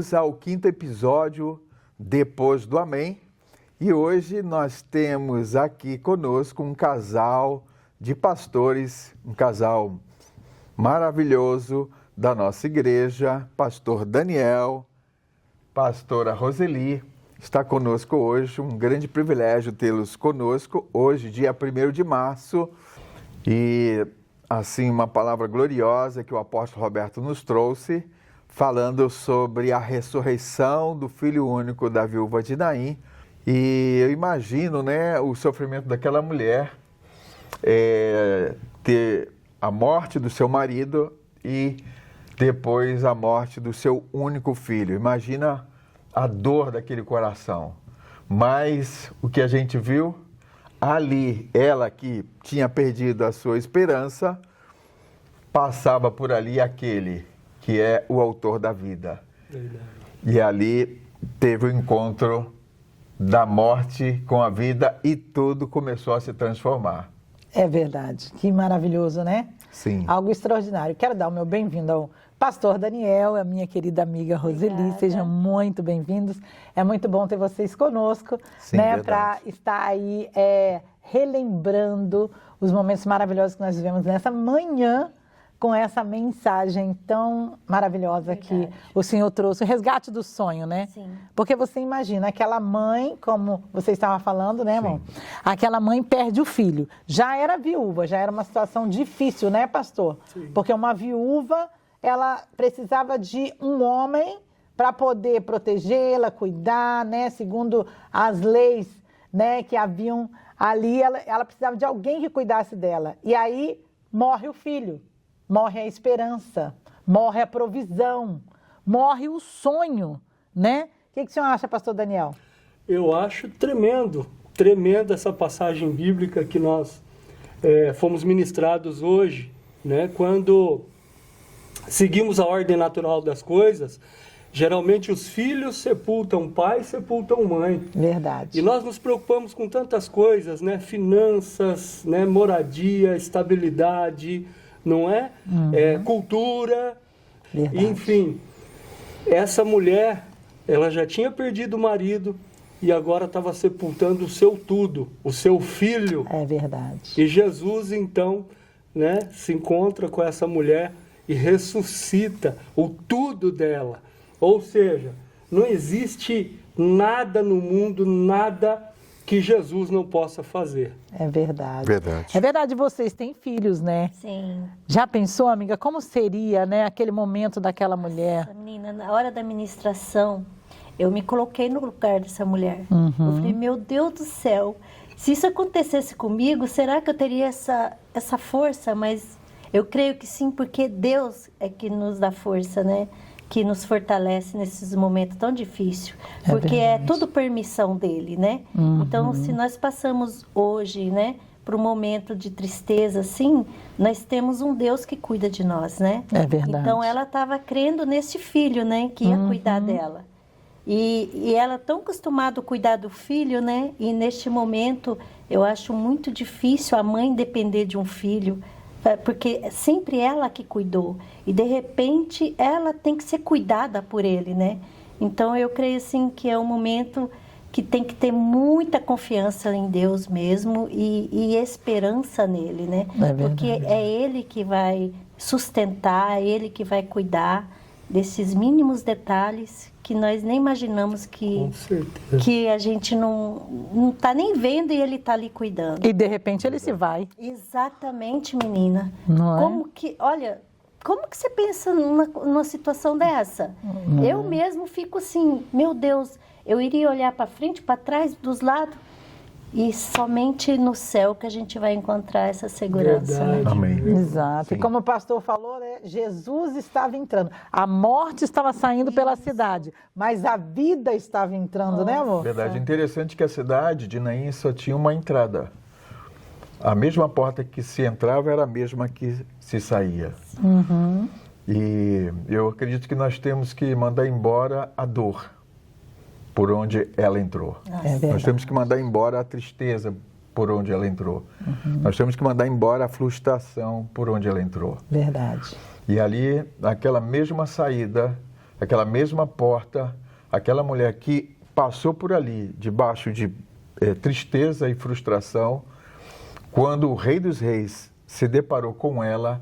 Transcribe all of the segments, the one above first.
Bem-vindos ao 5º episódio Depois do Amém. E hoje nós temos aqui conosco um casal de pastores, um casal maravilhoso da nossa igreja, pastor Daniel, pastora Roseli. Está conosco hoje, um grande privilégio tê-los conosco hoje, dia 1º de março. E assim, uma palavra gloriosa que o apóstolo Roberto nos trouxe, falando sobre a ressurreição do filho único da viúva de Naim. E eu imagino, né, o sofrimento daquela mulher, ter a morte do seu marido e depois a morte do seu único filho. Imagina a dor daquele coração. Mas o que a gente viu ali, ela que tinha perdido a sua esperança, passava por ali aquele que é o autor da vida. Verdade. E ali teve o encontro da morte com a vida e tudo começou a se transformar. É verdade, que maravilhoso, né? Sim. Algo extraordinário. Quero dar o meu bem-vindo ao pastor Daniel, a minha querida amiga Roseli. Obrigada. Sejam muito bem-vindos. É muito bom ter vocês conosco, sim, né? Para estar aí relembrando os momentos maravilhosos que nós vivemos nessa manhã, com essa mensagem tão maravilhosa. Verdade. Que o Senhor trouxe, o resgate do sonho, né? Sim. Porque você imagina, aquela mãe, como você estava falando, né, irmão? Sim. Aquela mãe perde o filho. Já era viúva, já era uma situação difícil, né, pastor? Sim. Porque uma viúva, ela precisava de um homem para poder protegê-la, cuidar, né? Segundo as leis, né, que haviam ali, ela precisava de alguém que cuidasse dela. E aí morre o filho. Morre a esperança, morre a provisão, morre o sonho, né? O que o senhor acha, pastor Daniel? Eu acho tremenda essa passagem bíblica que nós fomos ministrados hoje, né? Quando seguimos a ordem natural das coisas, geralmente os filhos sepultam pai, sepultam mãe. Verdade. E nós nos preocupamos com tantas coisas, né? Finanças, né? Moradia, estabilidade, não é? Uhum. Cultura. Verdade. Enfim, essa mulher, ela já tinha perdido o marido e agora estava sepultando o seu tudo, o seu filho. É verdade. E Jesus, então, né, se encontra com essa mulher e ressuscita o tudo dela. Ou seja, não existe nada no mundo, nada que Jesus não possa fazer. É verdade. Verdade. É verdade, vocês têm filhos, né? Sim. Já pensou, amiga, como seria, né, aquele momento daquela mulher? Nossa, menina, na hora da ministração, eu me coloquei no lugar dessa mulher. Uhum. Eu falei, meu Deus do céu, se isso acontecesse comigo, será que eu teria essa força? Mas eu creio que sim, porque Deus é que nos dá força, né? Que nos fortalece nesses momentos tão difíceis, porque é tudo permissão dele, né? Uhum. Então, se nós passamos hoje, né, por um momento de tristeza, assim, nós temos um Deus que cuida de nós, né? É verdade. Então, ela estava crendo nesse filho, né, que ia cuidar dela. E ela tão acostumada a cuidar do filho, né? E neste momento, eu acho muito difícil a mãe depender de um filho, porque é sempre ela que cuidou e de repente ela tem que ser cuidada por ele, né? Então eu creio assim que é um momento que tem que ter muita confiança em Deus mesmo e esperança nele, né? Porque é ele que vai sustentar, é ele que vai cuidar desses mínimos detalhes que nós nem imaginamos que a gente não está nem vendo e ele está ali cuidando. E de repente ele se vai. Exatamente, menina. Não como que você pensa numa situação dessa? Eu mesmo fico assim, meu Deus, eu iria olhar para frente, para trás, dos lados. E somente no céu que a gente vai encontrar essa segurança. Né? Amém. Exato. Sim. E como o pastor falou, né, Jesus estava entrando. A morte estava saindo pela cidade, mas a vida estava entrando, né, amor? Verdade. Interessante que a cidade de Naim só tinha uma entrada. A mesma porta que se entrava era a mesma que se saía. Uhum. E eu acredito que nós temos que mandar embora a dor por onde ela entrou. Nós temos que mandar embora a tristeza por onde ela entrou. Uhum. Nós temos que mandar embora a frustração por onde ela entrou. Verdade. E ali, naquela mesma saída, aquela mesma porta, aquela mulher que passou por ali, debaixo de tristeza e frustração, quando o Rei dos Reis se deparou com ela,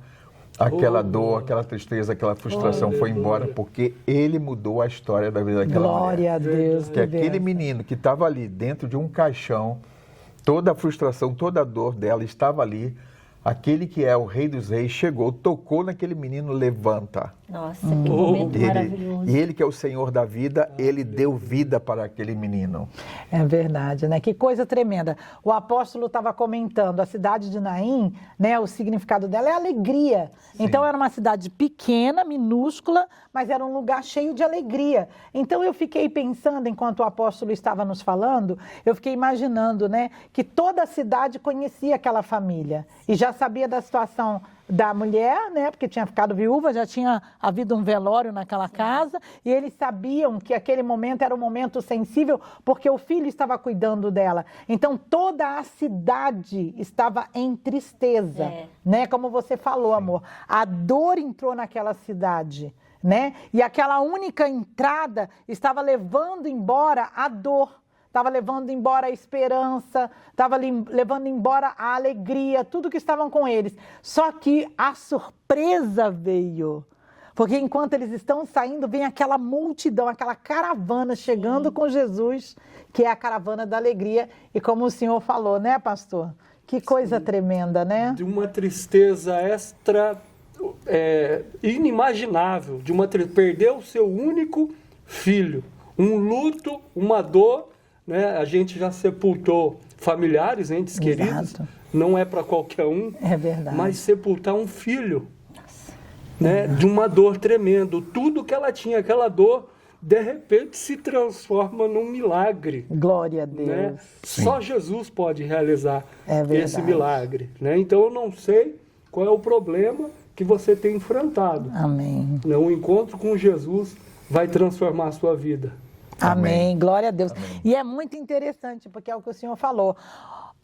aquela dor, aquela tristeza, aquela frustração foi embora, porque ele mudou a história da vida daquela mulher. Glória a Deus. Que aquele menino que estava ali dentro de um caixão, toda a frustração, toda a dor dela estava ali. Aquele que é o Rei dos Reis chegou, tocou naquele menino, levanta. Nossa, que momento maravilhoso. E ele que é o Senhor da vida, ele deu vida para aquele menino. É verdade, né? Que coisa tremenda. O apóstolo estava comentando, a cidade de Naim, né? O significado dela é alegria. Sim. Então era uma cidade pequena, minúscula, mas era um lugar cheio de alegria. Então eu fiquei pensando, enquanto o apóstolo estava nos falando, eu fiquei imaginando, né? Que toda a cidade conhecia aquela família e já sabia da situação da mulher, né, porque tinha ficado viúva, já tinha havido um velório naquela casa, e eles sabiam que aquele momento era um momento sensível, porque o filho estava cuidando dela. Então, toda a cidade estava em tristeza, né, como você falou, amor. A dor entrou naquela cidade, né, e aquela única entrada estava levando embora a dor. Estava levando embora a esperança, estava levando embora a alegria, tudo que estavam com eles. Só que a surpresa veio, porque enquanto eles estão saindo, vem aquela multidão, aquela caravana chegando com Jesus, que é a caravana da alegria. E como o senhor falou, né, pastor? Que coisa tremenda, né? De uma tristeza inimaginável, perdeu o seu único filho, um luto, uma dor. Né? A gente já sepultou familiares, entes queridos, não é para qualquer um, é verdade. Mas sepultar um filho, né? De uma dor tremenda. Tudo que ela tinha, aquela dor, de repente se transforma num milagre. Glória a Deus. Né? Só Jesus pode realizar esse milagre. Né? Então eu não sei qual é o problema que você tem enfrentado. Amém. O encontro com Jesus vai transformar a sua vida. Amém, glória a Deus. Amém. E é muito interessante, porque é o que o senhor falou.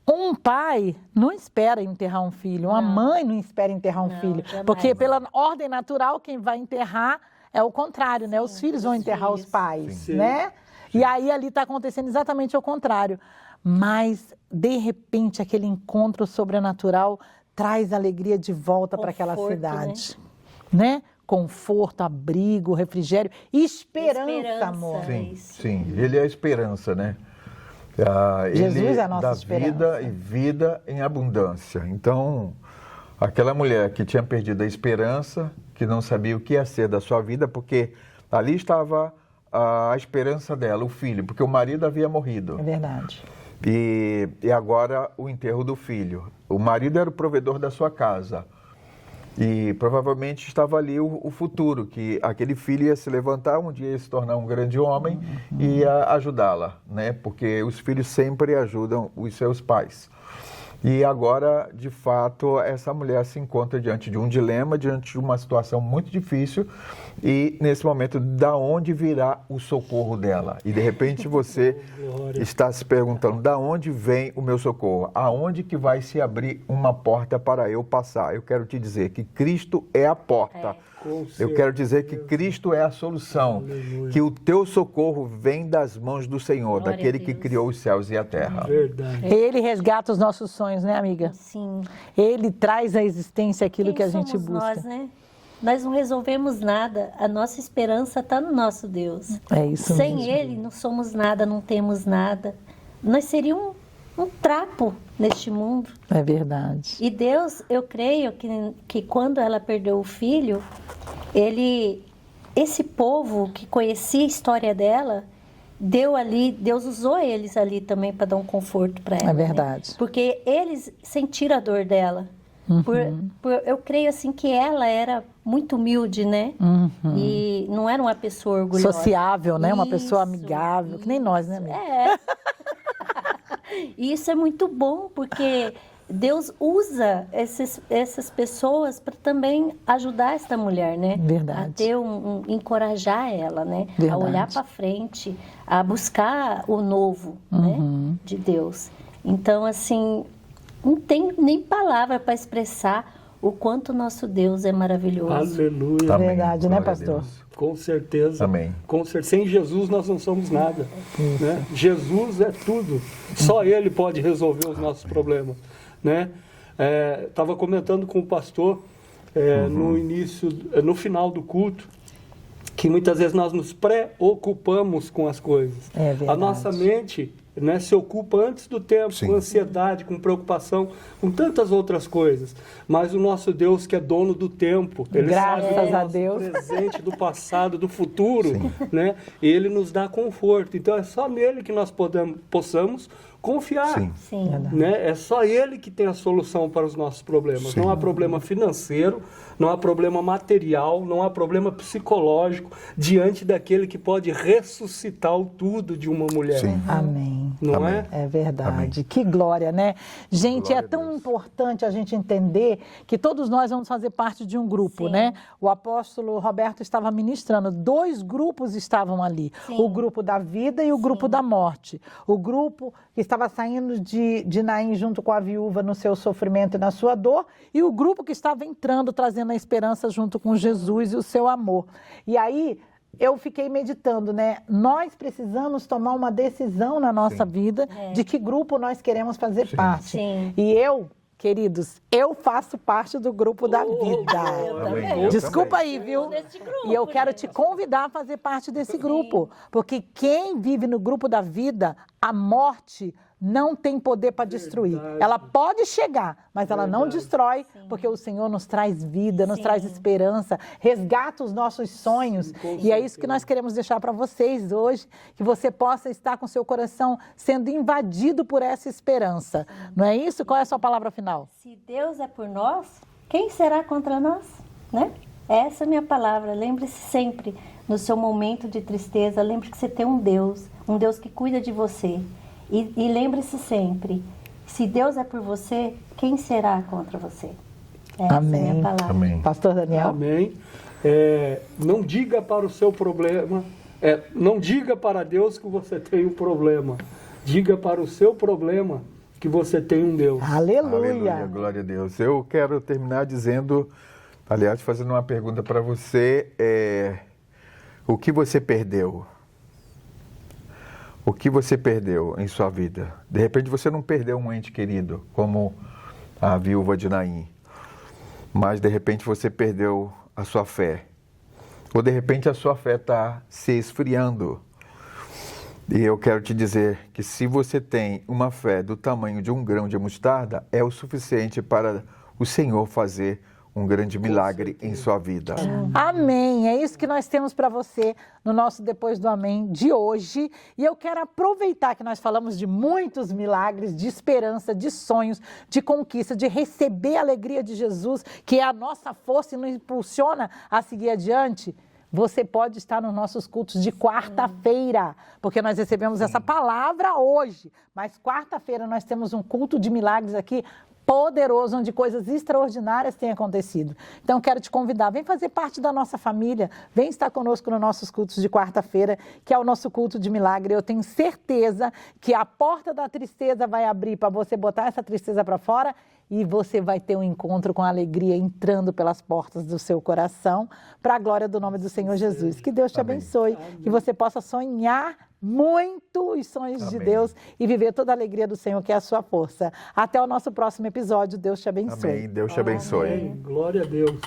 Um pai não espera enterrar um filho, uma mãe não espera enterrar um filho. Jamais. Porque pela ordem natural, quem vai enterrar é o contrário, né? Os filhos vão enterrar os pais, né? E aí ali está acontecendo exatamente o contrário. Mas, de repente, aquele encontro sobrenatural traz alegria de volta para aquela cidade, né? Conforto, abrigo, refrigério, esperança, amor. Sim, ele é a esperança, né? Jesus ele é a nossa dá esperança. Vida e vida em abundância. Então, aquela mulher que tinha perdido a esperança, que não sabia o que ia ser da sua vida, porque ali estava a esperança dela, o filho, porque o marido havia morrido. É verdade. E agora o enterro do filho. O marido era o provedor da sua casa. E provavelmente estava ali o futuro, que aquele filho ia se levantar, um dia ia se tornar um grande homem e ia ajudá-la, né? Porque os filhos sempre ajudam os seus pais. E agora, de fato, essa mulher se encontra diante de um dilema, diante de uma situação muito difícil e, nesse momento, da onde virá o socorro dela? E, de repente, você está se perguntando, da onde vem o meu socorro? Aonde que vai se abrir uma porta para eu passar? Eu quero te dizer que Cristo é a porta. Eu quero dizer que Cristo é a solução, que o teu socorro vem das mãos do Senhor, daquele que criou os céus e a terra. Verdade. Ele resgata os nossos sonhos, né, amiga? Sim. Ele traz à existência aquilo que a gente busca. Nós, né? Nós não resolvemos nada, a nossa esperança está no nosso Deus. É isso Sem mesmo. Ele não somos nada, não temos nada. Nós seríamos um trapo neste mundo. É verdade. E Deus, eu creio que quando ela perdeu o filho, esse povo que conhecia a história dela, Deus usou eles ali também para dar um conforto para ela. É verdade. Né? Porque eles sentiram a dor dela. Eu creio assim que ela era muito humilde, né? E não era uma pessoa orgulhosa. Sociável, né? Uma pessoa amigável, que nem nós, né, amiga? É. E isso é muito bom, porque Deus usa essas pessoas para também ajudar esta mulher, né? Verdade. A ter encorajar ela, né? Verdade. A olhar para frente, a buscar o novo, né? De Deus. Então, assim, não tem nem palavra para expressar o quanto nosso Deus é maravilhoso. Aleluia. Amém. Verdade, né, Glória a pastor? Deus. Com certeza. Amém. Sem Jesus nós não somos nada. Né? Jesus é tudo. Só Ele pode resolver os nossos problemas. Né? Estava comentando com o pastor no final do culto, que muitas vezes nós nos preocupamos com as coisas. É verdade. A nossa mente, né, se ocupa antes do tempo, Sim. com ansiedade, com preocupação, com tantas outras coisas. Mas o nosso Deus, que é dono do tempo, Ele Graças sabe do a nosso Deus. presente, do passado, do futuro, Sim. né? Ele nos dá conforto. Então é só nele que nós possamos confiar. Sim. Sim. Né? É só Ele que tem a solução para os nossos problemas. Sim. Não há problema financeiro, não há problema material, não há problema psicológico diante daquele que pode ressuscitar o tudo de uma mulher. Sim. Amém. Não Amém. é? É verdade. Amém. Que glória, né? Gente, Glória é a tão Deus. importante a gente entender que todos nós vamos fazer parte de um grupo, Sim. né? O apóstolo Roberto estava ministrando, 2 grupos estavam ali. Sim. O grupo da vida e o grupo da morte. O grupo que estava saindo de Naim junto com a viúva no seu sofrimento e na sua dor, e o grupo que estava entrando, trazendo a esperança junto com Jesus e o seu amor. E aí eu fiquei meditando, né? Nós precisamos tomar uma decisão na nossa vida de que grupo nós queremos fazer parte. Sim. E eu, queridos, eu faço parte do grupo da vida. Eu Amém. também. Eu Desculpa também. aí, viu? Desse grupo, E eu quero gente. te convidar a fazer parte desse grupo. Porque quem vive no grupo da vida, a morte não tem poder para destruir. Verdade. Ela pode chegar, mas ela não Verdade. destrói, porque o Senhor nos traz vida, nos Sim. traz esperança, resgata os nossos sonhos. com E é isso que certeza. nós queremos deixar para vocês hoje, que você possa estar com seu coração sendo invadido por essa esperança. Não é isso? Qual é a sua palavra final? Se Deus é por nós, quem será contra nós? Né? Essa é a minha palavra. Lembre-se sempre, no seu momento de tristeza, lembre que você tem um Deus que cuida de você. E lembre-se sempre, se Deus é por você, quem será contra você? Essa é a Amém. minha palavra. Amém. Pastor Daniel? Amém. Não diga para o seu problema, não diga para Deus que você tem um problema. Diga para o seu problema que você tem um Deus. Aleluia. Glória a Deus. Eu quero terminar dizendo, aliás, fazendo uma pergunta para você, o que você perdeu? O que você perdeu em sua vida? De repente você não perdeu um ente querido, como a viúva de Naim, mas de repente você perdeu a sua fé. Ou de repente a sua fé está se esfriando. E eu quero te dizer que se você tem uma fé do tamanho de um grão de mostarda, é o suficiente para o Senhor fazer um grande milagre em sua vida. Amém. É isso que nós temos para você no nosso Depois do Amém de hoje. E eu quero aproveitar que nós falamos de muitos milagres, de esperança, de sonhos, de conquista, de receber a alegria de Jesus, que é a nossa força e nos impulsiona a seguir adiante. Você pode estar nos nossos cultos de quarta-feira, porque nós recebemos essa palavra hoje. Mas quarta-feira nós temos um culto de milagres aqui poderoso, onde coisas extraordinárias têm acontecido. Então, quero te convidar, vem fazer parte da nossa família, vem estar conosco nos nossos cultos de quarta-feira, que é o nosso culto de milagre. Eu tenho certeza que a porta da tristeza vai abrir para você botar essa tristeza para fora e você vai ter um encontro com a alegria entrando pelas portas do seu coração, para a glória do nome do Senhor Jesus. Que Deus te abençoe, que você possa sonhar muito os sonhos de Deus e viver toda a alegria do Senhor, que é a sua força. Até o nosso próximo episódio. Deus te abençoe. Amém. Deus te abençoe. Amém. Glória a Deus.